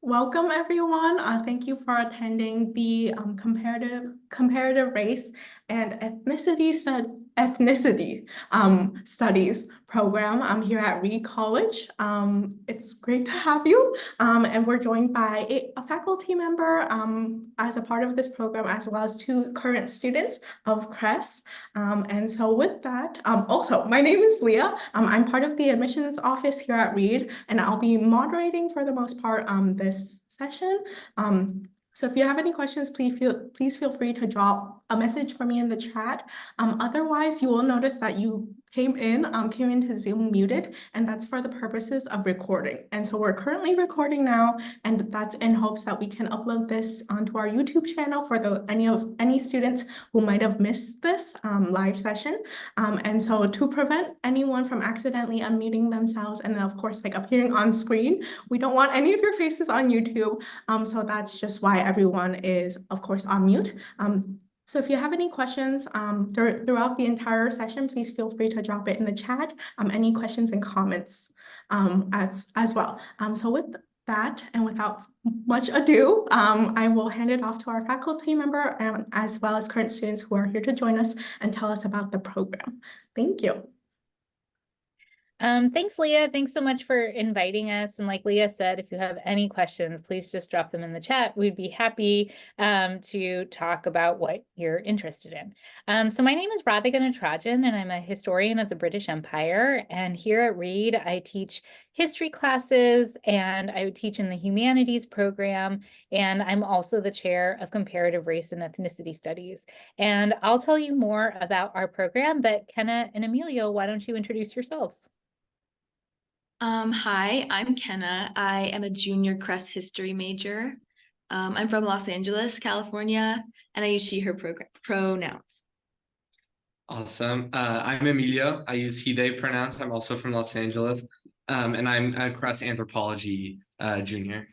Welcome, everyone. Thank you for attending the comparative race and ethnicity studies program here at Reed College. It's great to have you, and we're joined by a faculty member as a part of this program, as well as two current students of CRES. And so with that, also, my name is Leah. I'm part of the admissions office here at Reed, and I'll be moderating for the most part this session. So if you have any questions, please feel free to drop a message for me in the chat. Otherwise, you will notice that you came into Zoom muted, and that's for the purposes of recording. And so we're currently recording now, and that's in hopes that we can upload this onto our YouTube channel for any students who might have missed this live session. And so to prevent anyone from accidentally unmuting themselves and then of course like appearing on screen, we don't want any of your faces on YouTube. So that's just why everyone is of course on mute. So if you have any questions throughout the entire session, please feel free to drop it in the chat, any questions and comments as well. So with that, and without much ado, I will hand it off to our faculty member as well as current students who are here to join us and tell us about the program. Thank you. Thanks, Leah. Thanks so much for inviting us. And like Leah said, if you have any questions, please just drop them in the chat. We'd be happy to talk about what you're interested in. So my name is Radhika Natarajan, and I'm a historian of the British Empire. And here at Reed, I teach history classes, and I teach in the humanities program. And I'm also the chair of comparative race and ethnicity studies. And I'll tell you more about our program, but Kenna and Emilio, why don't you introduce yourselves? Hi, I'm Kenna. I am a junior Crest history major. I'm from Los Angeles, California, and I use she, her pronouns. Awesome. I'm Emilio. I use he, they pronouns. I'm also from Los Angeles, and I'm a Crest anthropology junior.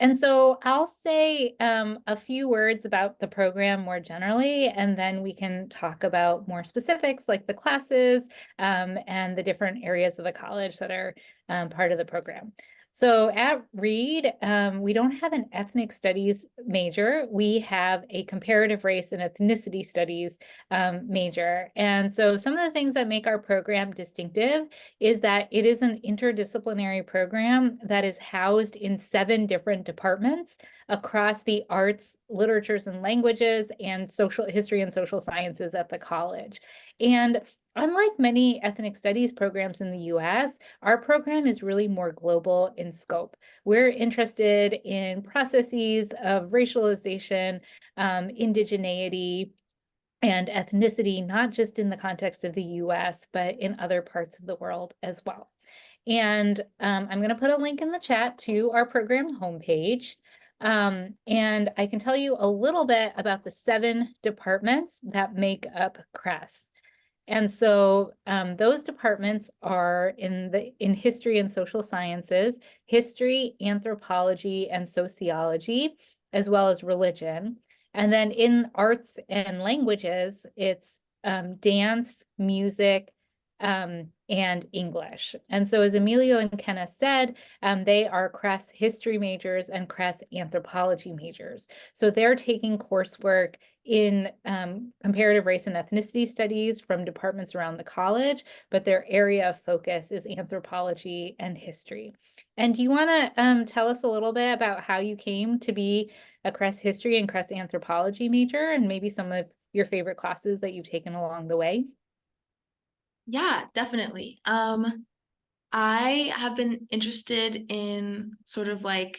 And so I'll say a few words about the program more generally, and then we can talk about more specifics like the classes and the different areas of the college that are part of the program. So at Reed, we don't have an ethnic studies major. We have a comparative race and ethnicity studies major. And so some of the things that make our program distinctive is that it is an interdisciplinary program that is housed in 7 different departments across the arts, literatures and languages, and social history and social sciences at the college. And unlike many ethnic studies programs in the US, our program is really more global in scope. We're interested in processes of racialization, indigeneity, and ethnicity, not just in the context of the US, but in other parts of the world as well. And I'm going to put a link in the chat to our program homepage. And I can tell you a little bit about the 7 departments that make up CRES. And so those departments are in history and social sciences, history, anthropology, and sociology, as well as religion. And then in arts and languages, it's dance, music, and English. And so as Emilio and Kenna said, they are CRES history majors and CRES anthropology majors. So they're taking coursework in comparative race and ethnicity studies from departments around the college, but their area of focus is anthropology and history. And do you want to tell us a little bit about how you came to be a CRES history and CRES anthropology major, and maybe some of your favorite classes that you've taken along the way? Yeah, definitely. I have been interested in sort of like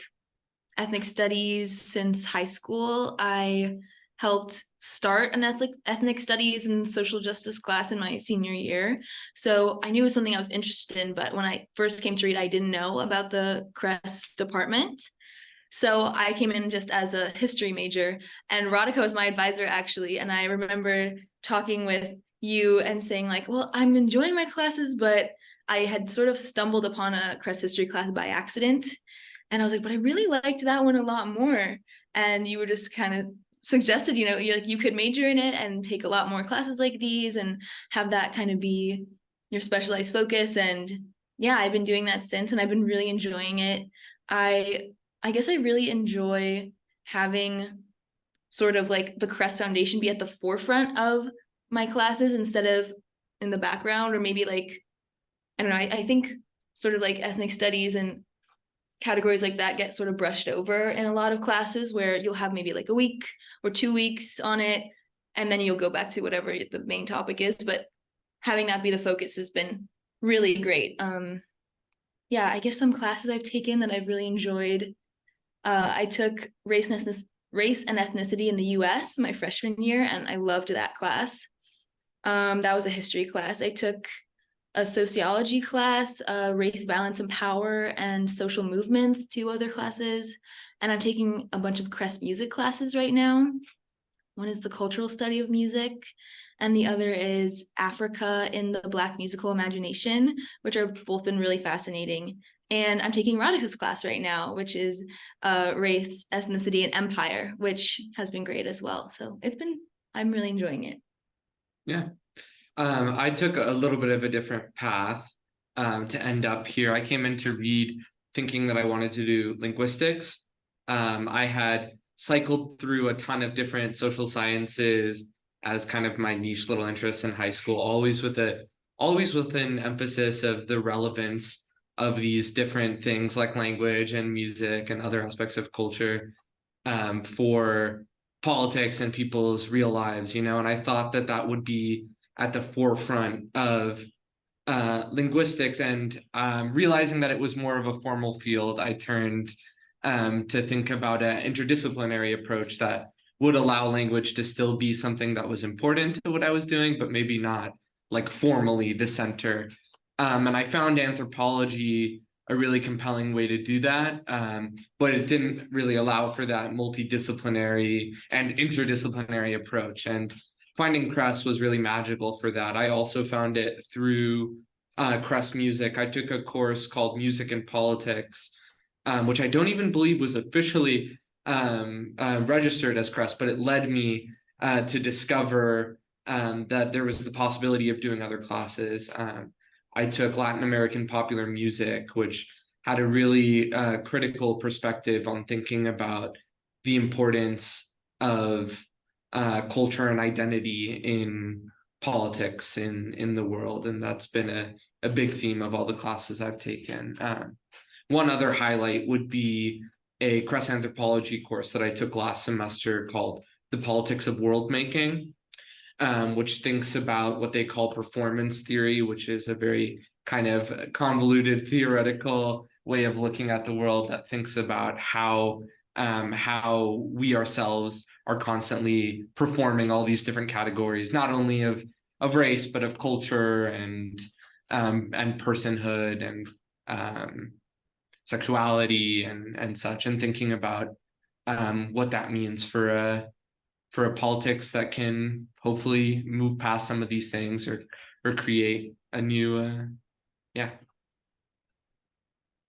ethnic studies since high school. I helped start an ethnic studies and social justice class in my senior year. So I knew it was something I was interested in, but when I first came to Reed, I didn't know about the CRES department. So I came in just as a history major, and Radhika was my advisor actually. And I remember talking with you and saying like, well, I'm enjoying my classes, but I had sort of stumbled upon a CRES history class by accident. And I was like, but I really liked that one a lot more. And you were just kind of suggested, you're like, you could major in it and take a lot more classes like these and have that kind of be your specialized focus. And yeah, I've been doing that since, and I've been really enjoying it. I guess I really enjoy having sort of like the Crest Foundation be at the forefront of my classes instead of in the background, or maybe like, I don't know, I think sort of like ethnic studies and categories like that get sort of brushed over in a lot of classes, where you'll have maybe like a week or 2 weeks on it, and then you'll go back to whatever the main topic is. But having that be the focus has been really great. Yeah, I guess some classes I've taken that I've really enjoyed. I took race and ethnicity in the US my freshman year, and I loved that class. That was a history class. I took a sociology class, race, balance, and power, and social movements, 2 other classes. And I'm taking a bunch of CRES music classes right now. One is the cultural study of music, and the other is Africa in the Black musical imagination, which are both been really fascinating. And I'm taking Radhika's class right now, which is race, ethnicity, and empire, which has been great as well. So I'm really enjoying it. Yeah. I took a little bit of a different path to end up here. I came in to read thinking that I wanted to do linguistics. I had cycled through a ton of different social sciences as kind of my niche little interests in high school, always with an emphasis of the relevance of these different things like language and music and other aspects of culture for politics and people's real lives, and I thought that would be at the forefront of linguistics, and realizing that it was more of a formal field, I turned to think about an interdisciplinary approach that would allow language to still be something that was important to what I was doing, but maybe not like formally the center. And I found anthropology a really compelling way to do that, but it didn't really allow for that multidisciplinary and interdisciplinary approach. And finding Crest was really magical for that. I also found it through Crest Music. I took a course called Music and Politics, which I don't even believe was officially registered as Crest, but it led me to discover that there was the possibility of doing other classes. I took Latin American popular music, which had a really critical perspective on thinking about the importance of culture and identity in politics in the world. And that's been a big theme of all the classes I've taken. One other highlight would be a Crest anthropology course that I took last semester called The Politics of World Making, which thinks about what they call performance theory, which is a very kind of convoluted theoretical way of looking at the world that thinks about how we ourselves are constantly performing all these different categories, not only of race, but of culture and personhood and sexuality and such, and thinking about what that means for a politics that can hopefully move past some of these things or create a new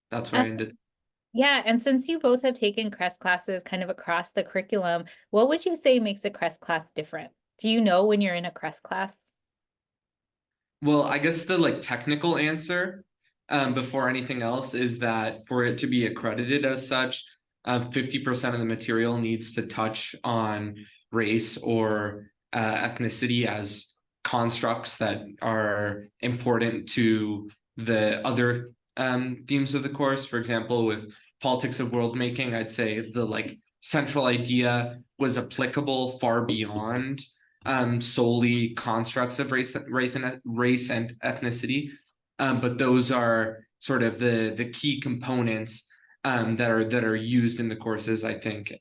that's where I ended. Yeah, and since you both have taken CRES classes kind of across the curriculum, what would you say makes a CRES class different? Do you know when you're in a CRES class? Well, I guess the technical answer before anything else is that for it to be accredited as such, 50% of the material needs to touch on race or ethnicity as constructs that are important to the other themes of the course. For example, with politics of world making, I'd say the central idea was applicable far beyond solely constructs of race and ethnicity, but those are sort of the key components that are used in the courses, I think,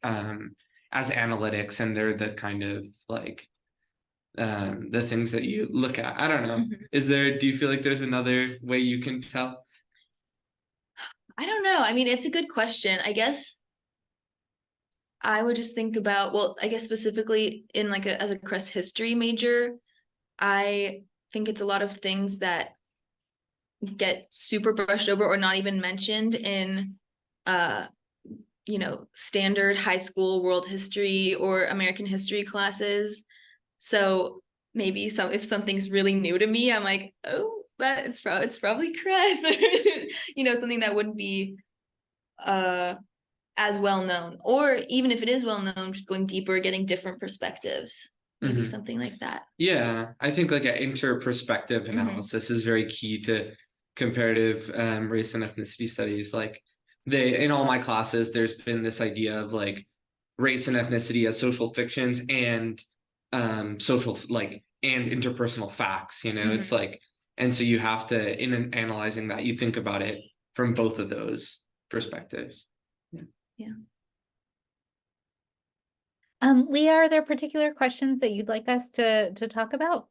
as analytics, and they're the kind of the things that you look at. I don't know. Do you feel like there's another way you can tell? I don't know. I mean, it's a good question. I guess I would just think about, well, I guess specifically in as a CRES history major, I think it's a lot of things that get super brushed over or not even mentioned in standard high school world history or American history classes. So maybe if something's really new to me, I'm like, oh, it's probably CRES, something that wouldn't be as well known, or even if it is well known, just going deeper, getting different perspectives, maybe something like that. Yeah, I think like an inter-perspective analysis is very key to comparative race and ethnicity studies. Like in all my classes, there's been this idea of like race and ethnicity as social fictions and social and interpersonal facts, it's like, and so you have to, in analyzing that, you think about it from both of those perspectives. Yeah. Leah, are there particular questions that you'd like us to talk about?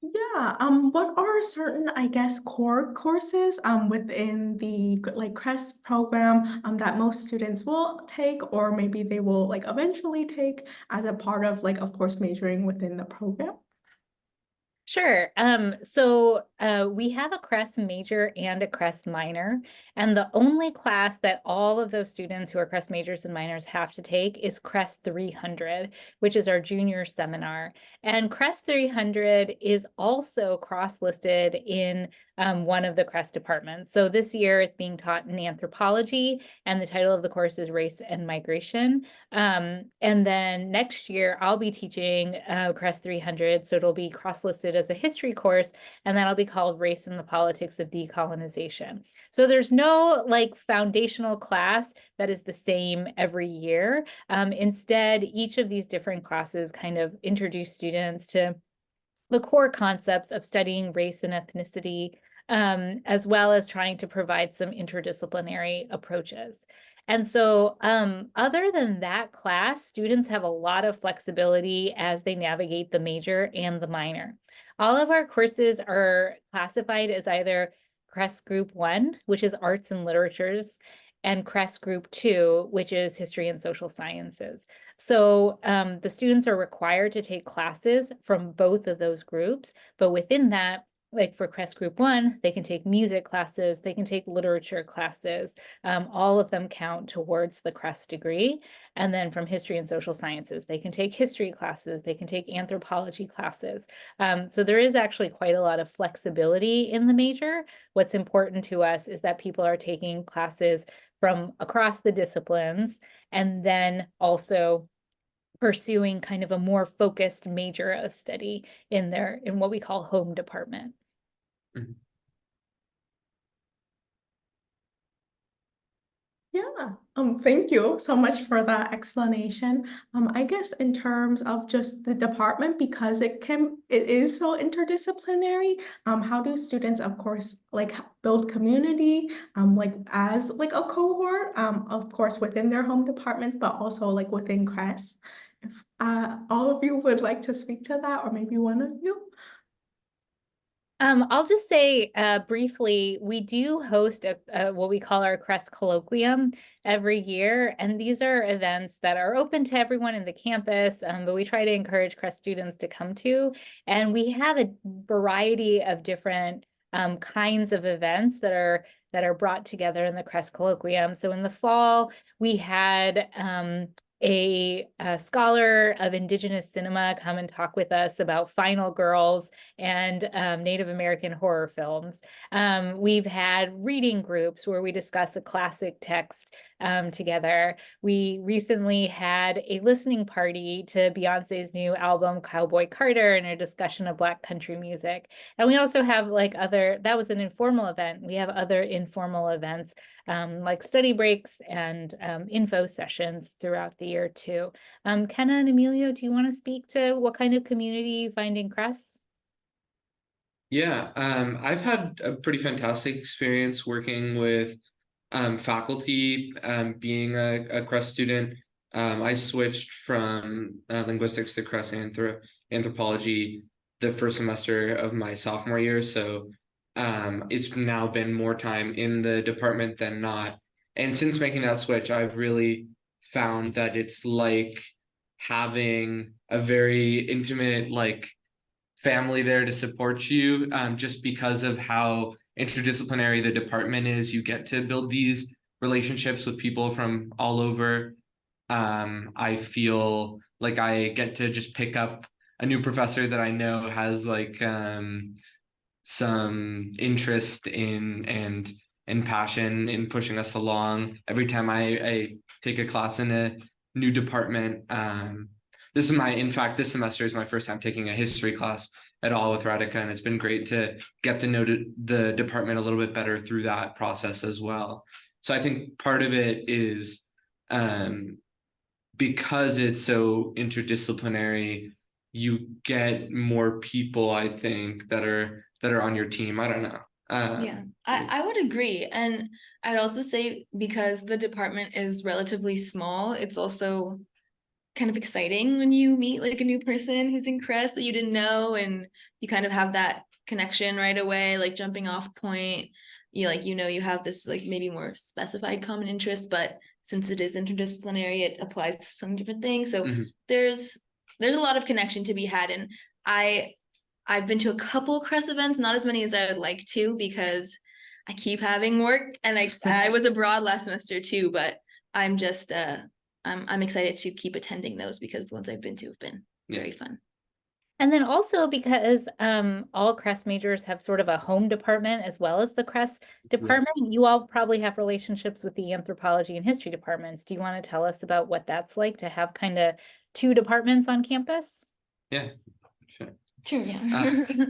Yeah, what are certain, I guess, core courses within the CRES program that most students will take, or maybe they will like eventually take as a part of of course, majoring within the program? Sure. So we have a CRES major and a CRES minor, and the only class that all of those students who are CRES majors and minors have to take is CRES 300, which is our junior seminar. And CRES 300 is also cross-listed in one of the CRES departments. So this year it's being taught in anthropology, and the title of the course is Race and Migration. And then next year I'll be teaching CRES 300, so it'll be cross-listed as a history course, and that'll be called Race and the Politics of Decolonization. So there's no like foundational class that is the same every year. Instead, each of these different classes kind of introduce students to the core concepts of studying race and ethnicity, as well as trying to provide some interdisciplinary approaches. And so other than that class, students have a lot of flexibility as they navigate the major and the minor. All of our courses are classified as either CRES Group 1, which is Arts and Literatures, and CRES Group 2, which is History and Social Sciences. So the students are required to take classes from both of those groups, but within that, like for CRES Group 1, they can take music classes, they can take literature classes. All of them count towards the CRES degree. And then from History and Social Sciences, they can take history classes, they can take anthropology classes. So there is actually quite a lot of flexibility in the major. What's important to us is that people are taking classes from across the disciplines, and then also pursuing kind of a more focused major of study in what we call home department. Yeah, thank you so much for that explanation. I guess in terms of just the department, because it is so interdisciplinary, how do students, of course, like build community, like as like a cohort, of course, within their home departments, but also like within CRES? If all of you would like to speak to that, or maybe one of you? I'll just say briefly, we do host what we call our CRES Colloquium every year, and these are events that are open to everyone in the campus, but we try to encourage CRES students to come to, and we have a variety of different kinds of events that are brought together in the CRES Colloquium. So in the fall, we had a scholar of Indigenous cinema come and talk with us about Final Girls and Native American horror films. We've had reading groups where we discuss a classic text together. We recently had a listening party to Beyonce's new album, Cowboy Carter, and a discussion of Black country music. And we also have that was an informal event. We have other informal events like study breaks and info sessions throughout the year too. Kenna and Emilio, do you want to speak to what kind of community you find in CRES? Yeah, I've had a pretty fantastic experience working with faculty, being a CRES student. I switched from linguistics to CRES anthropology the first semester of my sophomore year, so it's now been more time in the department than not. And since making that switch, I've really found that it's like having a very intimate family there to support you, just because of how interdisciplinary the department is. You get to build these relationships with people from all over. I feel like I get to just pick up a new professor that I know has some interest in and and passion in pushing us along. Every time I take a class in a new department, this semester is my first time taking a history class at all with Radhika, and it's been great to get to know the department a little bit better through that process as well. So I think part of it is because it's so interdisciplinary, you get more people, I think, that are on your team. I don't know. Yeah, I would agree. And I'd also say because the department is relatively small, it's also kind of exciting when you meet like a new person who's in CRES that you didn't know, and you kind of have that connection right away, like jumping off point. You have this like maybe more specified common interest, but since it is interdisciplinary, it applies to some different things. So there's a lot of connection to be had. And I've been to a couple of CRES events, not as many as I would like to, because I keep having work, and I was abroad last semester too, but I'm just I'm excited to keep attending those because the ones I've been to have been very fun. And then also because all CRES majors have sort of a home department as well as the CRES department, you all probably have relationships with the anthropology and history departments. Do you want to tell us about what that's like to have kind of two departments on campus? Yeah, sure. Sure, yeah.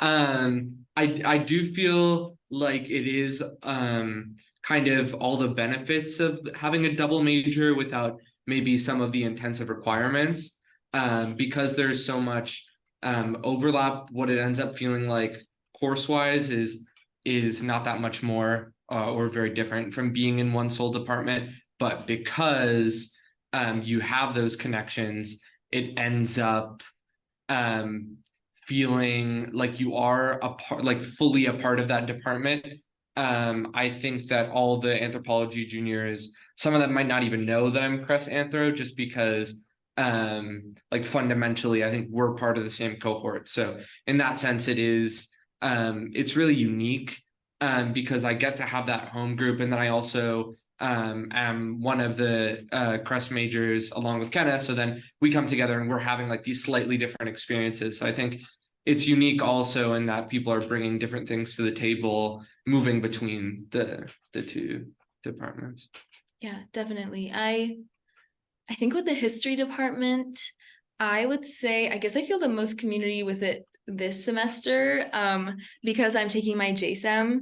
I do feel like it is kind of all the benefits of having a double major without maybe some of the intensive requirements. Because there's so much overlap, what it ends up feeling like course-wise is not that much more or very different from being in one sole department. But because you have those connections, it ends up feeling like you are a part, like fully a part of that department. I think that all the anthropology juniors, some of them might not even know that I'm CRES Anthro, just because like fundamentally I think we're part of the same cohort. So in that sense it's really unique because I get to have that home group, and then I also am one of the CRES majors along with Kenna, so then we come together and we're having like these slightly different experiences. So I think it's unique also in that people are bringing different things to the table, moving between the two departments. Yeah, definitely. I think with the history department, I would say, I guess I feel the most community with it this semester because I'm taking my JSEM,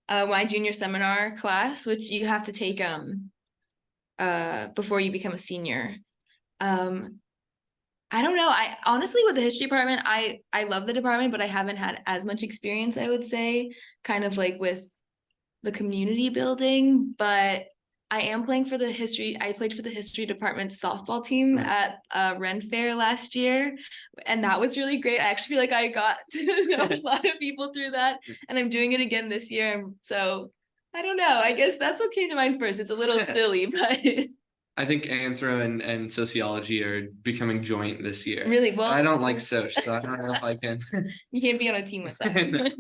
my junior seminar class, which you have to take before you become a senior. I don't know. I honestly, with the history department, I love the department, but I haven't had as much experience, I would say, kind of like with the community building, but I am playing for the history. I played for the history department softball team at Ren Fair last year, and that was really great. I actually feel like I got to know a lot of people through that, and I'm doing it again this year. So I don't know. I guess that's okay to mind first. It's a little silly, but I think anthro and sociology are becoming joint this year. Really? Well, I don't like soc, so I don't know if I can. You can't be on a team with that.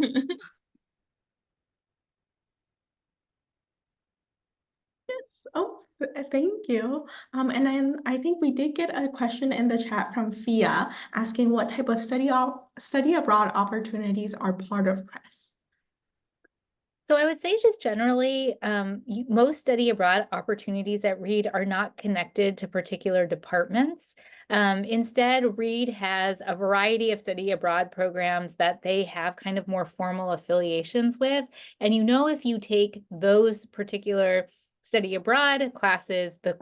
Oh, thank you. And then I think we did get a question in the chat from Fia asking what type of study abroad opportunities are part of CRES. So I would say just generally, most study abroad opportunities at Reed are not connected to particular departments. Instead, Reed has a variety of study abroad programs that they have kind of more formal affiliations with. And if you take those particular study abroad classes, the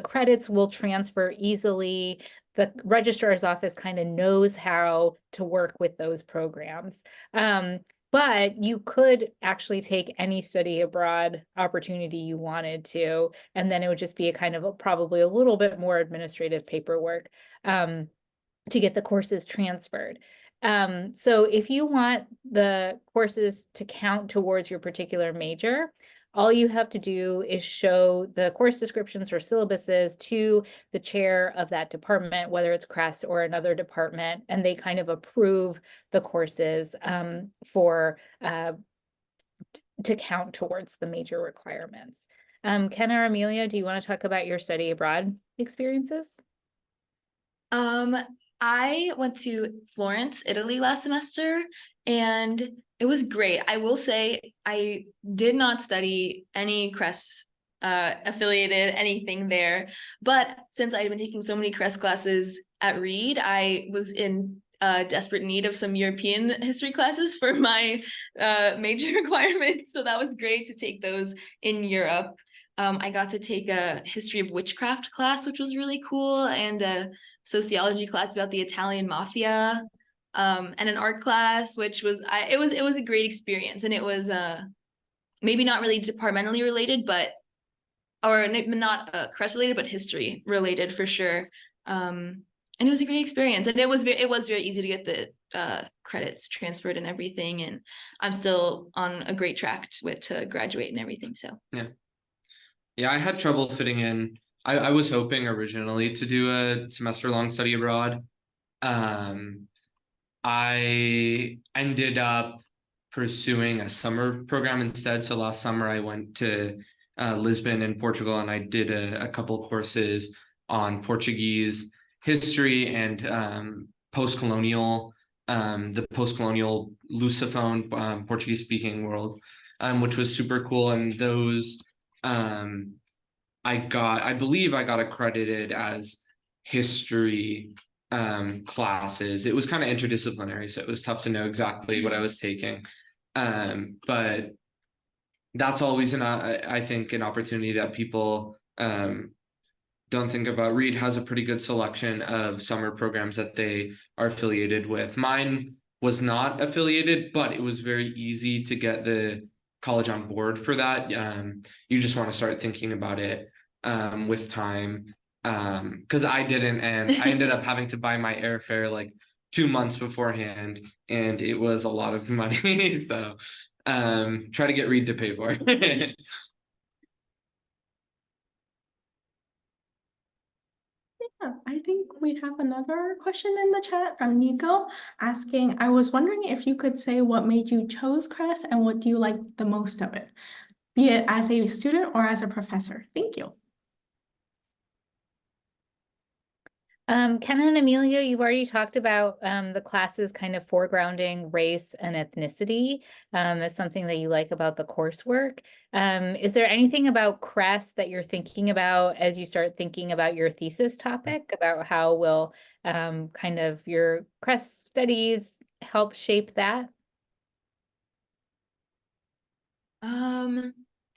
credits will transfer easily. The registrar's office kind of knows how to work with those programs. But you could actually take any study abroad opportunity you wanted to, and then it would just be a kind of probably a little bit more administrative paperwork to get the courses transferred. So if you want the courses to count towards your particular major, all you have to do is show the course descriptions or syllabuses to the chair of that department, whether it's CRES or another department, and they kind of approve the courses to count towards the major requirements. Kenna or Emilio, do you want to talk about your study abroad experiences? I went to Florence, Italy last semester, and It was great. I will say I did not study any CRES affiliated anything there, but since I'd been taking so many CRES classes at Reed, I was in desperate need of some European history classes for my major requirements. So that was great to take those in Europe. I got to take a history of witchcraft class, which was really cool, and a sociology class about the Italian mafia. And an art class, which was it was a great experience, and it was maybe not really departmentally related, but or not CRES related, but history related for sure. And it was a great experience, and it was very easy to get the credits transferred and everything, and I'm still on a great track to graduate and everything. So yeah, I had trouble fitting in. I was hoping originally to do a semester-long study abroad. I ended up pursuing a summer program instead. So last summer I went to Lisbon in Portugal, and I did a couple courses on Portuguese history and post-colonial, the post-colonial Lusophone Portuguese speaking world, which was super cool. And those I believe I got accredited as history classes. It was kind of interdisciplinary, so it was tough to know exactly what I was taking. But that's always I think an opportunity that people don't think about. Reed has a pretty good selection of summer programs that they are affiliated with. Mine was not affiliated, but it was very easy to get the college on board for that. You just want to start thinking about it with time. Because I didn't, and I ended up having to buy my airfare like 2 months beforehand, and it was a lot of money. So try to get Reed to pay for it. Yeah, I think we have another question in the chat from Nico asking, I was wondering if you could say what made you chose CRES and what do you like the most of it, be it as a student or as a professor. Thank you. Kenna and Emilio, you've already talked about the classes kind of foregrounding race and ethnicity as something that you like about the coursework. Is there anything about CRES that you're thinking about as you start thinking about your thesis topic, about how will kind of your CRES studies help shape that? I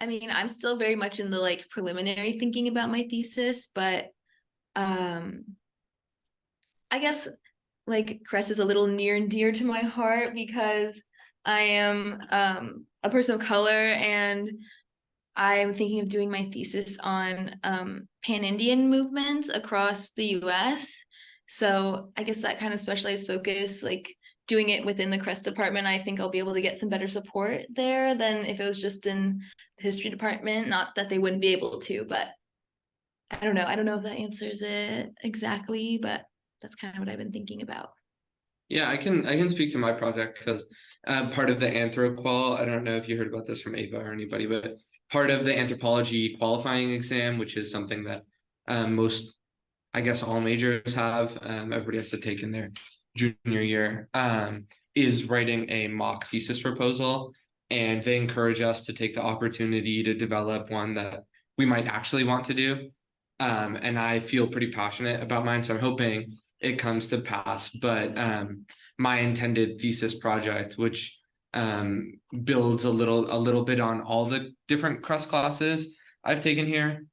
mean, I'm still very much in the like preliminary thinking about my thesis, but I guess like CRES is a little near and dear to my heart because I am a person of color, and I'm thinking of doing my thesis on Pan-Indian movements across the US. So I guess that kind of specialized focus, like doing it within the CRES department, I think I'll be able to get some better support there than if it was just in the history department. Not that they wouldn't be able to, but I don't know. I don't know if that answers it exactly, but that's kind of what I've been thinking about. Yeah, I can speak to my project because part of the anthroqual, I don't know if you heard about this from Ava or anybody, but part of the anthropology qualifying exam, which is something that most, I guess all majors have, everybody has to take in their junior year, is writing a mock thesis proposal. And they encourage us to take the opportunity to develop one that we might actually want to do. And I feel pretty passionate about mine, so I'm hoping it comes to pass. But my intended thesis project, which builds a little bit on all the different CRES classes I've taken here,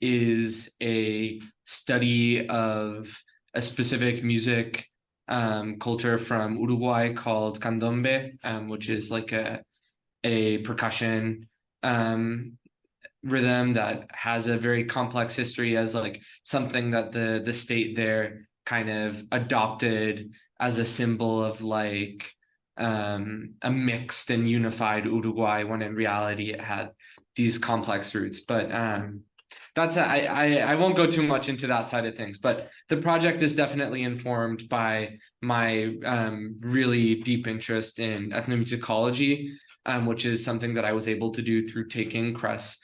is a study of a specific music culture from Uruguay called candombe, which is like a percussion rhythm that has a very complex history as like something that the state there kind of adopted as a symbol of like a mixed and unified Uruguay, when in reality it had these complex roots. But that's I won't go too much into that side of things, but the project is definitely informed by my really deep interest in ethnomusicology, which is something that I was able to do through taking CRES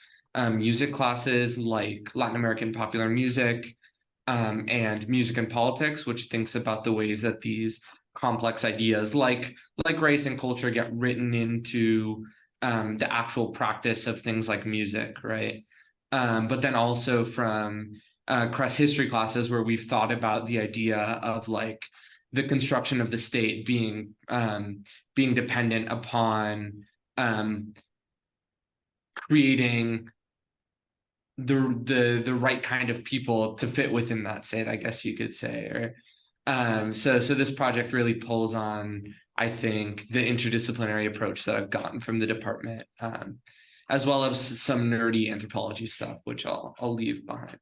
music classes like Latin American popular music and music and politics, which thinks about the ways that these complex ideas like race and culture get written into the actual practice of things like music, right? But then also from CRES history classes where we've thought about the idea of like the construction of the state being dependent upon creating the right kind of people to fit within that state, I guess you could say. Or so this project really pulls on, I think, the interdisciplinary approach that I've gotten from the department, as well as some nerdy anthropology stuff, which I'll leave behind.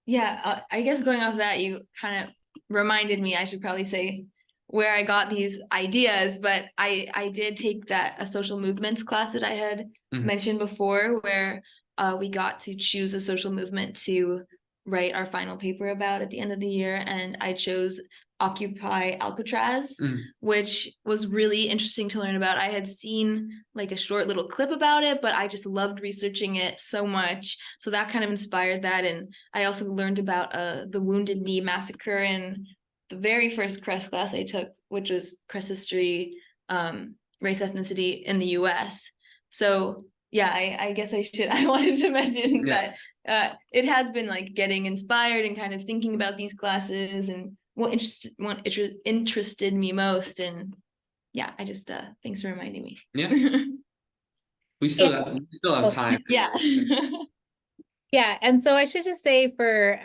Yeah, I guess going off that, you kind of reminded me, I should probably say where I got these ideas, but I did take a social movements class that I had mentioned before, where we got to choose a social movement to write our final paper about at the end of the year, and I chose Occupy Alcatraz, which was really interesting to learn about. I had seen like a short little clip about it, but I just loved researching it so much. So that kind of inspired that. And I also learned about the Wounded Knee Massacre in the very first CRES class I took, which was CRES History, Race, Ethnicity in the US. So yeah, I guess I wanted to mention that it has been like getting inspired and kind of thinking about these classes and what interested me most. And yeah, I just thanks for reminding me. Yeah. We still have time. Yeah. Yeah, and so I should just say for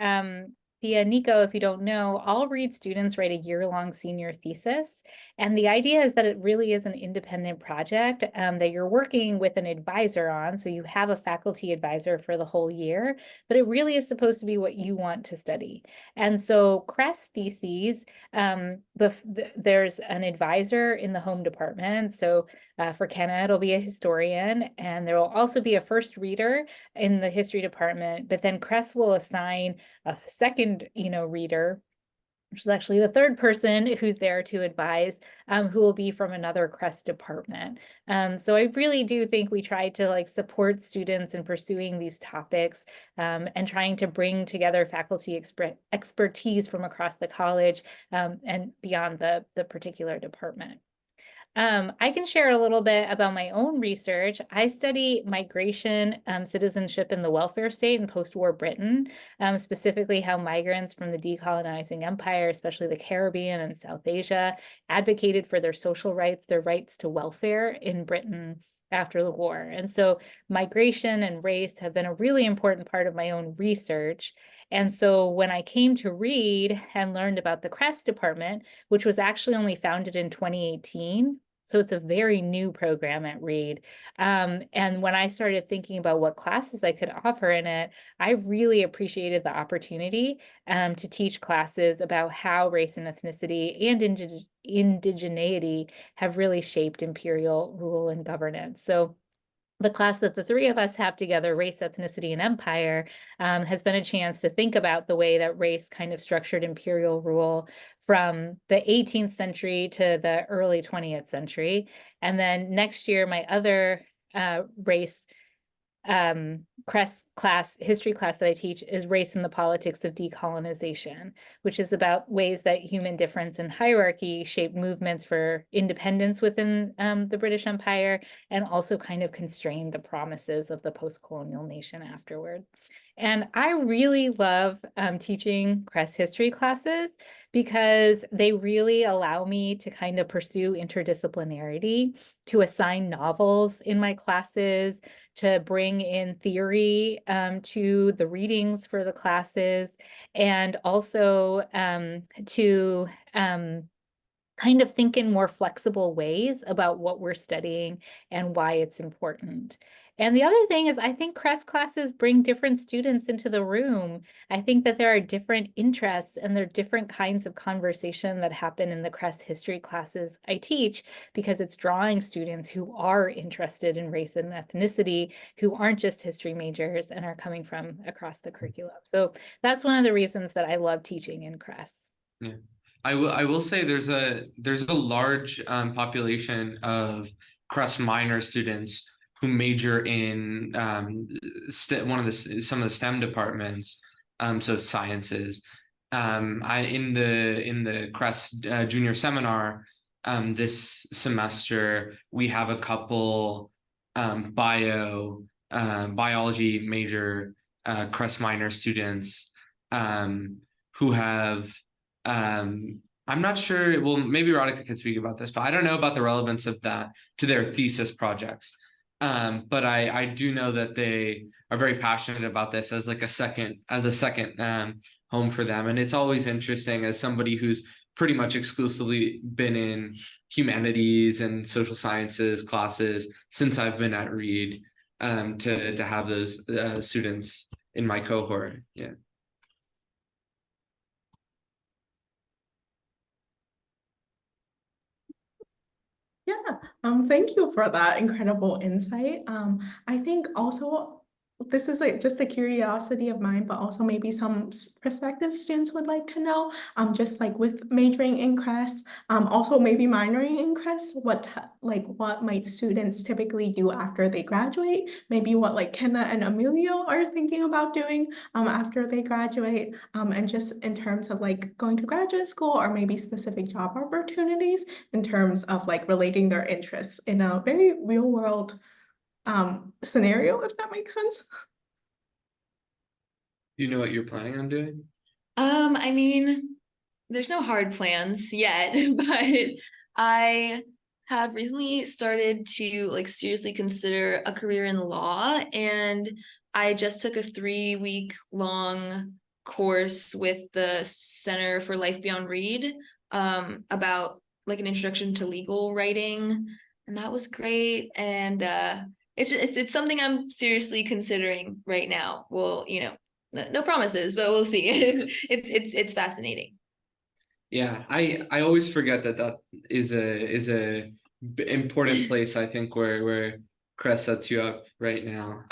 Nico, if you don't know, all Reed students write a year-long senior thesis. And the idea is that it really is an independent project that you're working with an advisor on. So you have a faculty advisor for the whole year, but it really is supposed to be what you want to study. And so Crest Theses, there's an advisor in the home department. So for Kenna, it'll be a historian, and there will also be a first reader in the history department, but then Crest will assign a second, reader, which is actually the third person who's there to advise, who will be from another Crest department. So I really do think we try to like support students in pursuing these topics and trying to bring together faculty expertise from across the college and beyond the particular department. I can share a little bit about my own research. I study migration, citizenship in the welfare state in post-war Britain, specifically how migrants from the decolonizing empire, especially the Caribbean and South Asia, advocated for their social rights, their rights to welfare in Britain after the war. And so migration and race have been a really important part of my own research. And so when I came to Reed and learned about the CRES department, which was actually only founded in 2018, so it's a very new program at Reed. And when I started thinking about what classes I could offer in it, I really appreciated the opportunity to teach classes about how race and ethnicity and indigeneity have really shaped imperial rule and governance. So the class that the three of us have together, Race, Ethnicity, and Empire, has been a chance to think about the way that race kind of structured imperial rule from the 18th century to the early 20th century. And then next year, my other race CRES class, history class that I teach is Race and the Politics of Decolonization, which is about ways that human difference and hierarchy shaped movements for independence within the British Empire and also kind of constrained the promises of the post-colonial nation afterward. And I really love teaching CRES history classes because they really allow me to kind of pursue interdisciplinarity, to assign novels in my classes, to bring in theory to the readings for the classes, and also to kind of think in more flexible ways about what we're studying and why it's important. And the other thing is, I think CRES classes bring different students into the room. I think that there are different interests and there are different kinds of conversation that happen in the CRES history classes I teach, because it's drawing students who are interested in race and ethnicity, who aren't just history majors and are coming from across the curriculum. So that's one of the reasons that I love teaching in CRES. Yeah. I will say there's a large population of CRES minor students who major in some of the STEM departments, so sciences, in the Crest junior seminar this semester, we have a couple biology major Crest minor students who have I'm not sure, well, maybe Radhika can speak about this, but I don't know about the relevance of that to their thesis projects. But I do know that they are very passionate about this as like a second home for them. And it's always interesting as somebody who's pretty much exclusively been in humanities and social sciences classes since I've been at Reed, to have those students in my cohort. Yeah. Yeah, thank you for that incredible insight. I think also this is like just a curiosity of mine, but also maybe some prospective students would like to know, just like with majoring in CRES, also maybe minoring in CRES, what might students typically do after they graduate? Maybe what like Kenna and Emilio are thinking about doing after they graduate, and just in terms of like going to graduate school or maybe specific job opportunities in terms of like relating their interests in a very real world scenario, if that makes sense. Do you know what you're planning on doing? I mean, there's no hard plans yet, but I have recently started to like seriously consider a career in law, and I just took a 3-week long course with the Center for Life Beyond Read about like an introduction to legal writing, and that was great. And it's something I'm seriously considering right now. Well, no promises, but we'll see. It's fascinating. Yeah, I always forget that is a important place, I think, where Crest sets you up right now.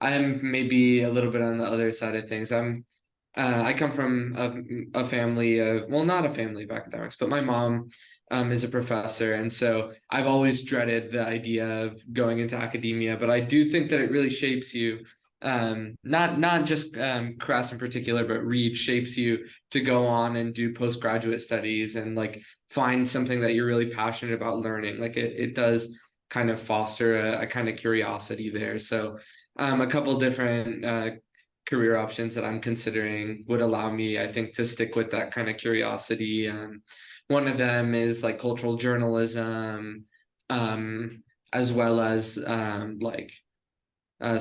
I'm maybe a little bit on the other side of things. I come from a family of, well, not a family of academics, but my mom is a professor, and so I've always dreaded the idea of going into academia. But I do think that it really shapes you. Not just CRES in particular, but Reed shapes you to go on and do postgraduate studies and like find something that you're really passionate about learning. Like it does kind of foster a kind of curiosity there. So a couple different career options that I'm considering would allow me, I think, to stick with that kind of curiosity. One of them is like cultural journalism, as well as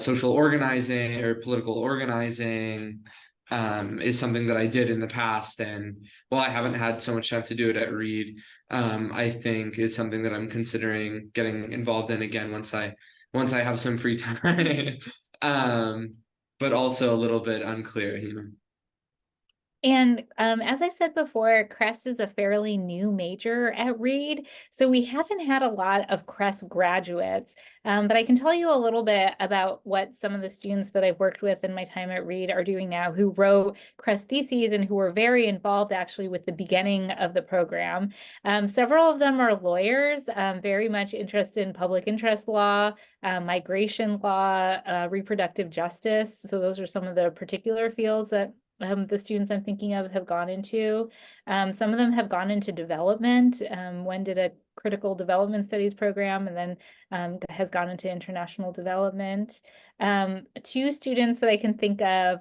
social organizing or political organizing, is something that I did in the past. And while I haven't had so much time to do it at Reed, I think is something that I'm considering getting involved in again once I have some free time. But also a little bit unclear, And as I said before, CRES is a fairly new major at Reed, so we haven't had a lot of CRES graduates. But I can tell you a little bit about what some of the students that I've worked with in my time at Reed are doing now, who wrote Crest Theses and who were very involved actually with the beginning of the program. Several of them are lawyers, very much interested in public interest law, migration law, reproductive justice. So those are some of the particular fields that the students I'm thinking of have gone into. Some of them have gone into development. One did a critical development studies program and then has gone into international development. 2 students that I can think of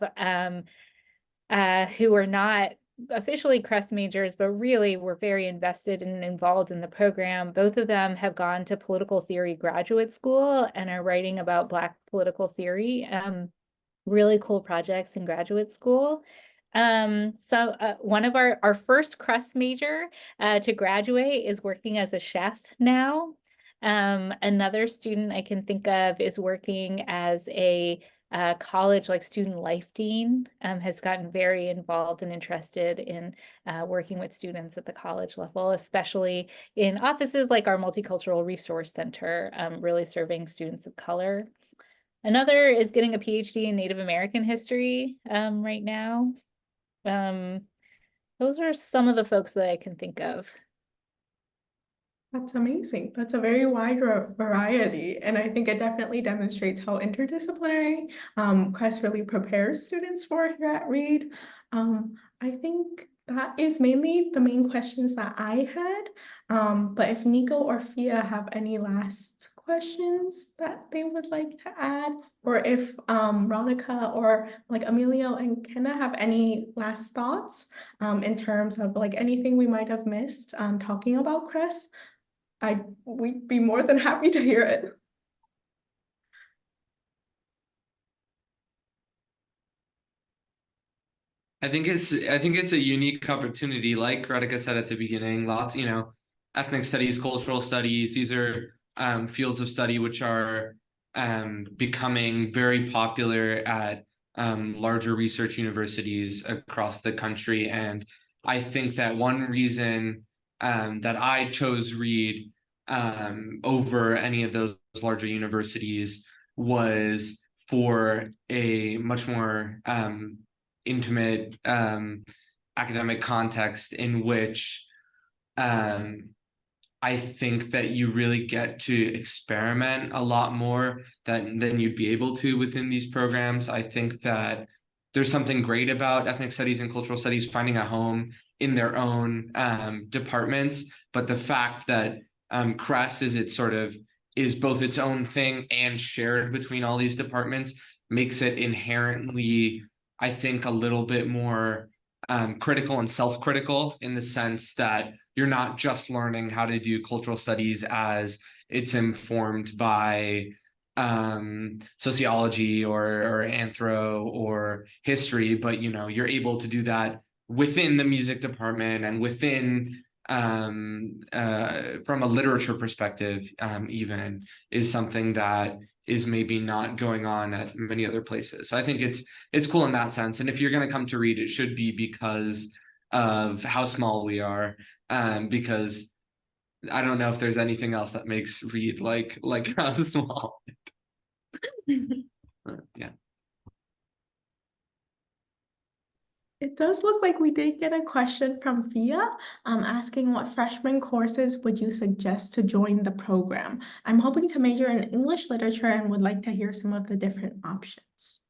who are not officially CRES majors, but really were very invested and involved in the program. Both of them have gone to political theory graduate school and are writing about Black political theory. Really cool projects in graduate school. So one of our first CRES major to graduate is working as a chef now. Another student I can think of is working as a college like student life dean, has gotten very involved and interested in working with students at the college level, especially in offices like our Multicultural Resource Center, really serving students of color. Another is getting a PhD in Native American history right now. Those are some of the folks that I can think of. That's amazing. That's a very wide variety. And I think it definitely demonstrates how interdisciplinary CRES really prepares students for here at Reed. I think that is mainly the main questions that I had. But if Nico or Fia have any last questions that they would like to add, or if Radhika or like Emilio and Kenna have any last thoughts in terms of like anything we might have missed talking about CRES, we'd be more than happy to hear it. I think it's a unique opportunity, like Radhika said at the beginning, lots, ethnic studies, cultural studies, these are fields of study which are becoming very popular at larger research universities across the country. And I think that one reason that I chose Reed over any of those larger universities was for a much more intimate academic context in which I think that you really get to experiment a lot more than you'd be able to within these programs. I think that there's something great about ethnic studies and cultural studies finding a home in their own departments, but the fact that CRES is both its own thing and shared between all these departments makes it inherently, I think, a little bit more critical and self-critical in the sense that you're not just learning how to do cultural studies as it's informed by sociology or anthro or history, but you're able to do that within the music department and within from a literature perspective even is something that is maybe not going on at many other places. So I think it's cool in that sense. And if you're going to come to Reed, it should be because of how small we are. Because I don't know if there's anything else that makes Reed like how small. Yeah. It does look like we did get a question from Fia asking what freshman courses would you suggest to join the program? I'm hoping to major in English literature and would like to hear some of the different options.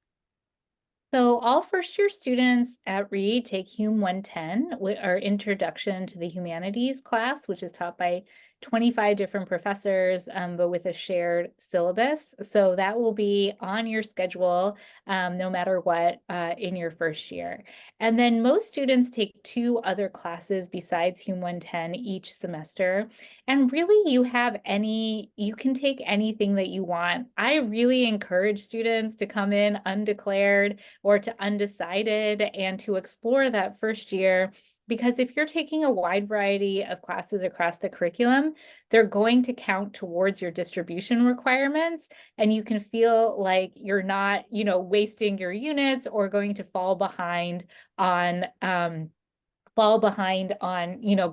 So all first-year students at Reed take Hume 110, our Introduction to the Humanities class, which is taught by 25 different professors, but with a shared syllabus. So that will be on your schedule no matter what in your first year. And then most students take 2 other classes besides Hume 110 each semester. And really you can take anything that you want. I really encourage students to come in undeclared or to undecided and to explore that first year. Because if you're taking a wide variety of classes across the curriculum, they're going to count towards your distribution requirements, and you can feel like you're not, wasting your units or going to fall behind on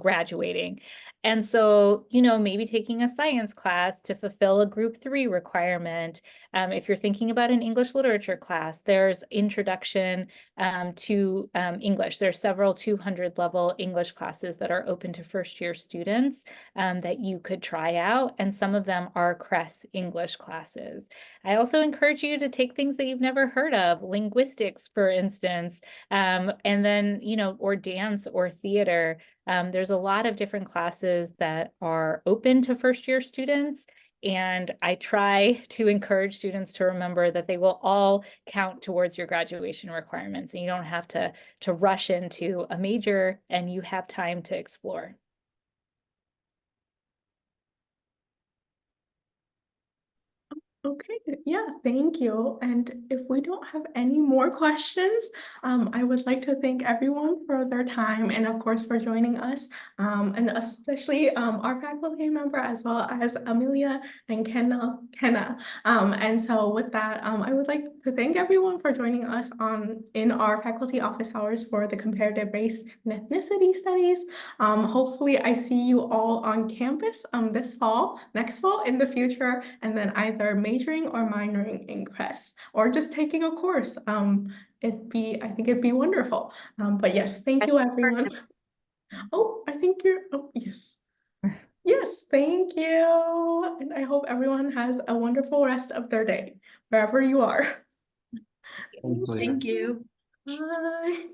graduating. And so, maybe taking a science class to fulfill a group 3 requirement. If you're thinking about an English literature class, there's introduction to English. There's several 200 level English classes that are open to first year students that you could try out. And some of them are CRES English classes. I also encourage you to take things that you've never heard of, linguistics, for instance, and then, or dance or theater. There's a lot of different classes that are open to first year students. And I try to encourage students to remember that they will all count towards your graduation requirements, and you don't have to rush into a major, and you have time to explore. Okay, yeah, thank you. And if we don't have any more questions, I would like to thank everyone for their time and of course for joining us, and especially our faculty member as well as Amelia and Kenna. And so with that, I would like to thank everyone for joining us in our faculty office hours for the comparative race and ethnicity studies. Hopefully I see you all on campus next fall, in the future, and then either majoring or minoring in CRES or just taking a course. I think it'd be wonderful. But yes, thank you everyone. Oh, I think yes. Yes, thank you. And I hope everyone has a wonderful rest of their day, wherever you are. Thank you. Bye.